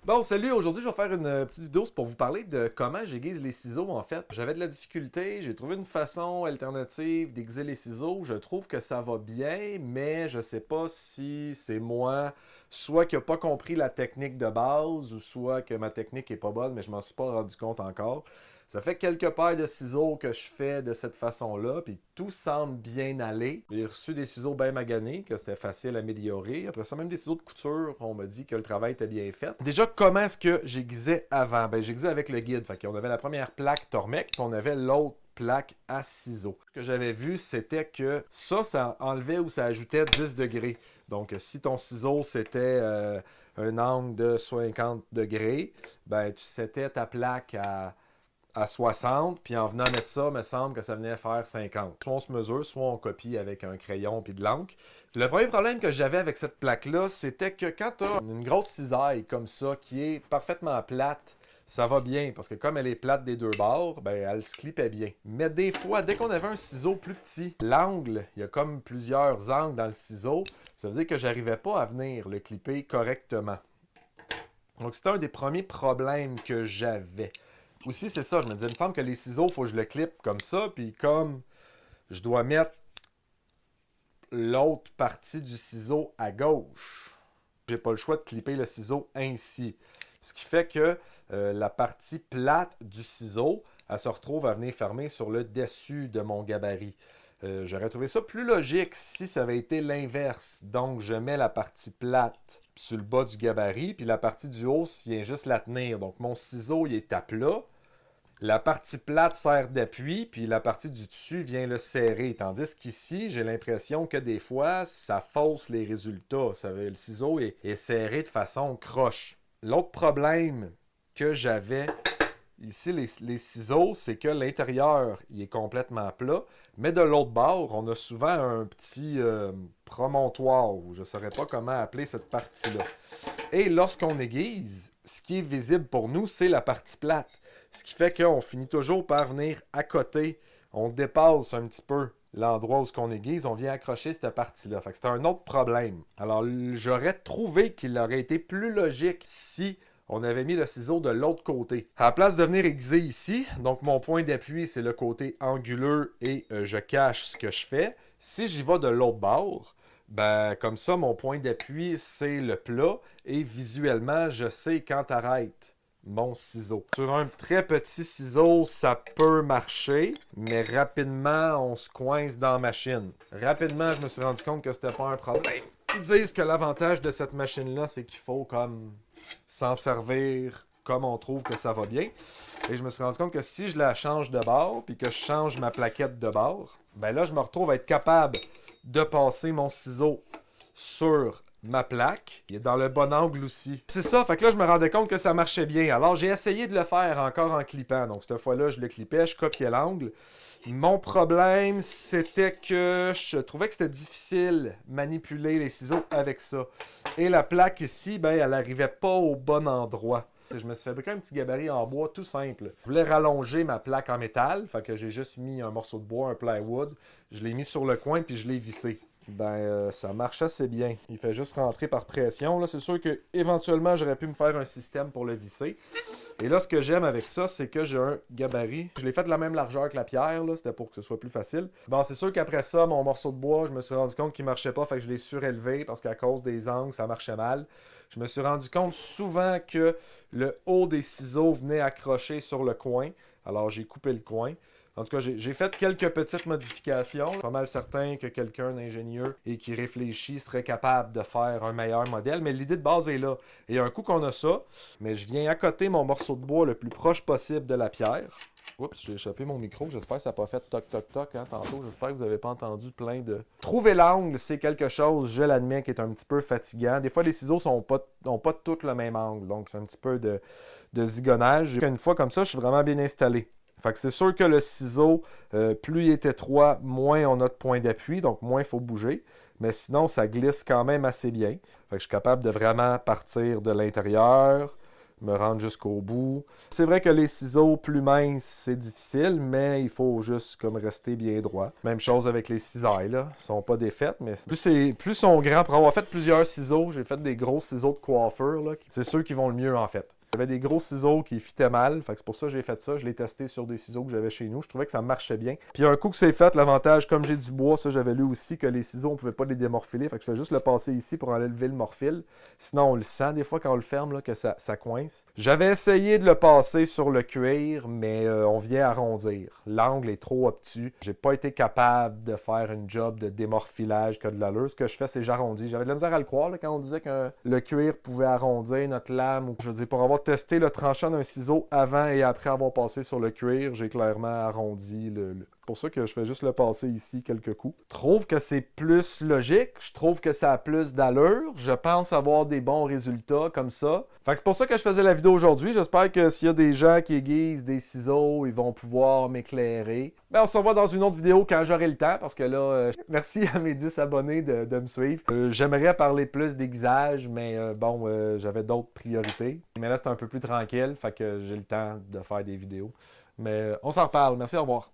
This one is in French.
Bon, salut, aujourd'hui je vais faire une petite vidéo pour vous parler de comment j'aiguise les ciseaux en fait. J'avais de la difficulté, j'ai trouvé une façon alternative d'aiguiser les ciseaux. Je trouve que ça va bien, mais je sais pas si c'est moi, soit qui a pas compris la technique de base, ou soit que ma technique est pas bonne, mais je m'en suis pas rendu compte encore. Ça fait quelques paires de ciseaux que je fais de cette façon-là, puis tout semble bien aller. J'ai reçu des ciseaux bien maganés, que c'était facile à améliorer. Après ça, même des ciseaux de couture, on m'a dit que le travail était bien fait. Déjà, comment est-ce que j'aiguisais avant? Ben, j'aiguisais avec le guide. Fait qu'on avait la première plaque Tormec, puis on avait l'autre plaque à ciseaux. Ce que j'avais vu, c'était que ça enlevait ou ça ajoutait 10 degrés. Donc, si ton ciseau, c'était un angle de 50 degrés, ben, tu setais ta plaque à 60, puis en venant mettre ça, il me semble que ça venait faire 50. Soit on se mesure, soit on copie avec un crayon puis de l'encre. Le premier problème que j'avais avec cette plaque-là, c'était que quand tu as une grosse cisaille comme ça, qui est parfaitement plate, ça va bien, parce que comme elle est plate des deux bords, ben elle se clippait bien. Mais des fois, dès qu'on avait un ciseau plus petit, l'angle, il y a comme plusieurs angles dans le ciseau, ça veut dire que j'arrivais pas à venir le clipper correctement. Donc c'était un des premiers problèmes que j'avais. Aussi, c'est ça, je me disais, il me semble que les ciseaux, il faut que je le clippe comme ça, puis comme je dois mettre l'autre partie du ciseau à gauche, j'ai pas le choix de clipper le ciseau ainsi. Ce qui fait que la partie plate du ciseau, elle se retrouve à venir fermer sur le dessus de mon gabarit. J'aurais trouvé ça plus logique si ça avait été l'inverse. Donc, je mets la partie plate sur le bas du gabarit, puis la partie du haut vient juste la tenir. Donc, mon ciseau, il est à plat. La partie plate sert d'appui, puis la partie du dessus vient le serrer. Tandis qu'ici, j'ai l'impression que des fois, ça fausse les résultats. Le ciseau est serré de façon croche. L'autre problème que j'avais ici, les ciseaux, c'est que l'intérieur, il est complètement plat, mais de l'autre bord, on a souvent un petit promontoire, ou je ne saurais pas comment appeler cette partie-là. Et lorsqu'on aiguise, ce qui est visible pour nous, c'est la partie plate. Ce qui fait qu'on finit toujours par venir à côté. On dépasse un petit peu l'endroit où on aiguise, on vient accrocher cette partie-là. Fait que c'est un autre problème. Alors, j'aurais trouvé qu'il aurait été plus logique si on avait mis le ciseau de l'autre côté. À la place de venir aiguiser ici, donc mon point d'appui, c'est le côté anguleux et je cache ce que je fais. Si j'y vais de l'autre bord, ben, comme ça, mon point d'appui, c'est le plat et visuellement, je sais quand arrête mon ciseau. Sur un très petit ciseau, ça peut marcher, mais rapidement, on se coince dans la machine. Rapidement, je me suis rendu compte que c'était pas un problème. Ils disent que l'avantage de cette machine-là, c'est qu'il faut comme s'en servir comme on trouve que ça va bien. Et je me suis rendu compte que si je la change de bord, puis que je change ma plaquette de bord, ben là, je me retrouve à être capable de passer mon ciseau sur ma plaque. Il est dans le bon angle aussi. C'est ça, fait que là, je me rendais compte que ça marchait bien. Alors, j'ai essayé de le faire encore en clippant. Donc, cette fois-là, je le clippais, je copiais l'angle. Mon problème, c'était que je trouvais que c'était difficile de manipuler les ciseaux avec ça. Et la plaque ici, ben, elle n'arrivait pas au bon endroit. Je me suis fabriqué un petit gabarit en bois tout simple. Je voulais rallonger ma plaque en métal, fait que j'ai juste mis un morceau de bois, un plywood. Je l'ai mis sur le coin puis je l'ai vissé. Ben, ça marche assez bien. Il fait juste rentrer par pression. Là, c'est sûr que éventuellement j'aurais pu me faire un système pour le visser. Et là, ce que j'aime avec ça, c'est que j'ai un gabarit. Je l'ai fait de la même largeur que la pierre, là. C'était pour que ce soit plus facile. Bon, c'est sûr qu'après ça, mon morceau de bois, je me suis rendu compte qu'il marchait pas, fait que je l'ai surélevé parce qu'à cause des angles, ça marchait mal. Je me suis rendu compte souvent que le haut des ciseaux venait accrocher sur le coin. Alors, j'ai coupé le coin. En tout cas, j'ai fait quelques petites modifications. Pas mal certain que quelqu'un d'ingénieux et qui réfléchit serait capable de faire un meilleur modèle, mais l'idée de base est là. Et un coup qu'on a ça, mais je viens accoter mon morceau de bois le plus proche possible de la pierre. Oups, j'ai échappé mon micro. J'espère que ça n'a pas fait toc toc toc tantôt. J'espère que vous n'avez pas entendu plein de... Trouver l'angle, c'est quelque chose, je l'admets, qui est un petit peu fatigant. Des fois, les ciseaux n'ont pas tous le même angle, donc c'est un petit peu de zigonnage. Une fois comme ça, je suis vraiment bien installé. Fait que c'est sûr que le ciseau, plus il est étroit, moins on a de point d'appui, donc moins il faut bouger. Mais sinon, ça glisse quand même assez bien. Fait que je suis capable de vraiment partir de l'intérieur, me rendre jusqu'au bout. C'est vrai que les ciseaux plus minces, c'est difficile, mais il faut juste comme rester bien droit. Même chose avec les cisailles, là. Ils sont pas défaites, mais plus ils sont grands. Pour avoir fait plusieurs ciseaux, j'ai fait des gros ciseaux de coiffeur, là. C'est ceux qui vont le mieux, en fait. J'avais des gros ciseaux qui fitaient mal, fait que c'est pour ça que j'ai fait ça. Je l'ai testé sur des ciseaux que j'avais chez nous. Je trouvais que ça marchait bien. Puis un coup que c'est fait, l'avantage, comme j'ai du bois, ça j'avais lu aussi que les ciseaux, on pouvait pas les démorphiler. Fait que je fais juste le passer ici pour enlever le morphile. Sinon, on le sent des fois quand on le ferme, là, que ça coince. J'avais essayé de le passer sur le cuir, mais on vient arrondir. L'angle est trop obtus. J'ai pas été capable de faire une job de démorphilage que de l'allure. Ce que je fais, c'est j'arrondis. J'avais de la misère à le croire là, quand on disait que le cuir pouvait arrondir notre lame. Ou, je veux dire, pour avoir testé le tranchant d'un ciseau avant et après avoir passé sur le cuir, j'ai clairement arrondi C'est pour ça que je fais juste le passer ici quelques coups. Je trouve que c'est plus logique. Je trouve que ça a plus d'allure. Je pense avoir des bons résultats comme ça. Fait que c'est pour ça que je faisais la vidéo aujourd'hui. J'espère que s'il y a des gens qui aiguisent des ciseaux, ils vont pouvoir m'éclairer. Ben, on se revoit dans une autre vidéo quand j'aurai le temps, parce que là, merci à mes 10 abonnés de me suivre. J'aimerais parler plus d'aiguisage, mais j'avais d'autres priorités. Mais là, c'est un peu plus tranquille, fait que j'ai le temps de faire des vidéos. Mais on s'en reparle. Merci, au revoir.